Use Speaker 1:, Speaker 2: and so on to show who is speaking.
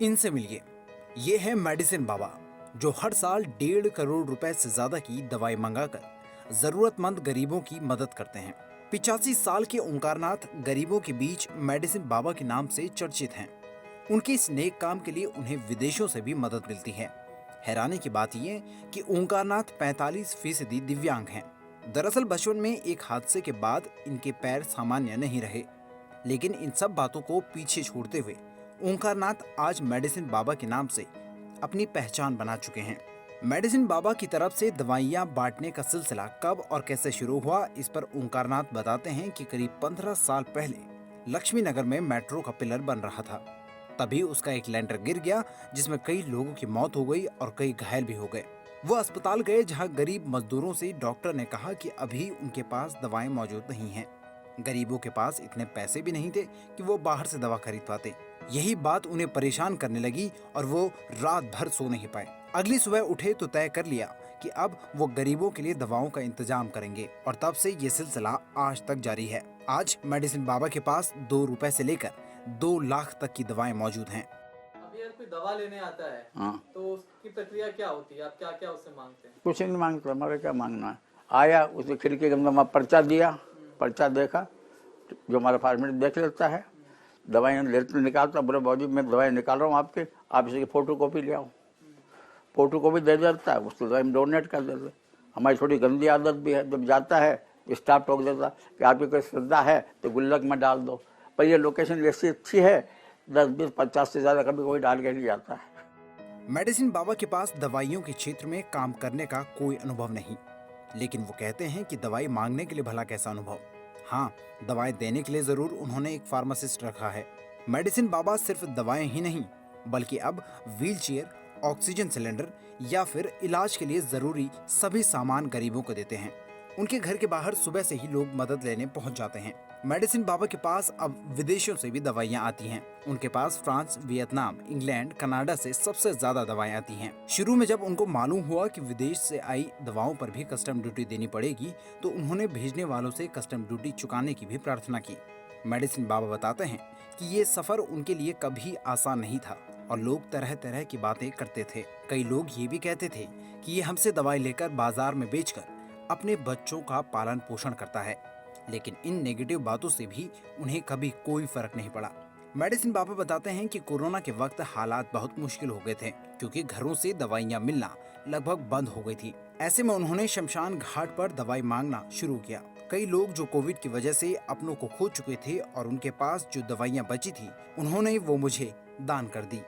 Speaker 1: इनसे मिलिए। ये है मेडिसिन बाबा, जो हर साल 1.5 करोड़ रुपए से ज्यादा की दवाई मंगाकर जरूरतमंद गरीबों की मदद करते हैं। 85 साल के ओंकारनाथ गरीबों के बीच मेडिसिन बाबा के नाम से चर्चित हैं। उनके इस नेक काम के लिए उन्हें विदेशों से भी मदद मिलती है। हैरानी की बात यह कि ओंकारनाथ 45% दिव्यांग हैं। दरअसल बचपन में एक हादसे के बाद इनके पैर सामान्य नहीं रहे, लेकिन इन सब बातों को पीछे छोड़ते हुए ओंकारनाथ आज मेडिसिन बाबा के नाम से अपनी पहचान बना चुके हैं। मेडिसिन बाबा की तरफ से दवाइयां बांटने का सिलसिला कब और कैसे शुरू हुआ, इस पर ओंकारनाथ बताते हैं कि करीब 15 साल पहले लक्ष्मी नगर में मेट्रो का पिलर बन रहा था। तभी उसका एक लेंटर गिर गया, जिसमें कई लोगों की मौत हो गई और कई घायल भी हो गए। वो अस्पताल गए जहां गरीब मजदूरों से डॉक्टर ने कहा कि अभी उनके पास दवाएं मौजूद नहीं हैं। गरीबों के पास इतने पैसे भी नहीं थे कि वो बाहर से दवा खरीद पाते। यही बात उन्हें परेशान करने लगी और वो रात भर सो नहीं पाए। अगली सुबह उठे तो तय कर लिया कि अब वो गरीबों के लिए दवाओं का इंतजाम करेंगे, और तब से ये सिलसिला आज तक जारी है। आज मेडिसिन बाबा के पास 2 रुपए से लेकर 2 लाख तक की दवाएं मौजूद हैं।
Speaker 2: अभी अगर कोई दवा लेने आता है तो उसकी प्रक्रिया क्या होती है? आप क्या क्या उससे मांगते हैं?
Speaker 3: कुछ नहीं मांगते, हमारे क्या मांगना है। आया, उसने खिड़की के अंदर पर्चा दिया, पर्चा देखा, जो हमारा फार्मेट देख लेता है, दवाइयाँ लेते निकालता, बोले बॉडी में दवाई निकाल रहा हूँ आपके, आप इसकी फोटो कॉपी ले आओ। फोटो कॉपी दे देता है, उसको दवाई डोनेट कर देते। हमारी थोड़ी गंदी आदत भी है, जब जाता है स्टाफ टोक देता कि आपकी कोई श्रद्धा है तो गुल्लक में डाल दो, पर ये लोकेशन ऐसी अच्छी है 10-20-50 से ज़्यादा कभी कोई डाल के नहीं जाता है।
Speaker 1: मेडिसिन बाबा के पास दवाइयों के क्षेत्र में काम करने का कोई अनुभव नहीं, लेकिन वो कहते हैं कि दवाई मांगने के लिए भला कैसा अनुभव। हाँ, दवाएं देने के लिए जरूर उन्होंने एक फार्मासिस्ट रखा है। मेडिसिन बाबा सिर्फ दवाएं ही नहीं, बल्कि अब व्हीलचेयर, ऑक्सीजन सिलेंडर या फिर इलाज के लिए जरूरी सभी सामान गरीबों को देते हैं। उनके घर के बाहर सुबह से ही लोग मदद लेने पहुंच जाते हैं। मेडिसिन बाबा के पास अब विदेशों से भी दवाइयां आती हैं। उनके पास फ्रांस, वियतनाम, इंग्लैंड, कनाडा से सबसे ज्यादा दवाएं आती हैं। शुरू में जब उनको मालूम हुआ कि विदेश से आई दवाओं पर भी कस्टम ड्यूटी देनी पड़ेगी, तो उन्होंने भेजने वालों से कस्टम ड्यूटी चुकाने की भी प्रार्थना की। मेडिसिन बाबा बताते हैं कि ये सफर उनके लिए कभी आसान नहीं था और लोग तरह तरह की बातें करते थे। कई लोग ये भी कहते थे कि ये हमसे दवाई लेकर बाजार में बेचकर अपने बच्चों का पालन पोषण करता है, लेकिन इन नेगेटिव बातों से भी उन्हें कभी कोई फर्क नहीं पड़ा। मेडिसिन बाबा बताते हैं कि कोरोना के वक्त हालात बहुत मुश्किल हो गए थे, क्योंकि घरों से दवाइयां मिलना लगभग बंद हो गई थी। ऐसे में उन्होंने शमशान घाट पर दवाई मांगना शुरू किया। कई लोग जो कोविड की वजह से अपनों को खो चुके थे और उनके पास जो दवाइयां बची थी, उन्होंने वो मुझे दान कर दी।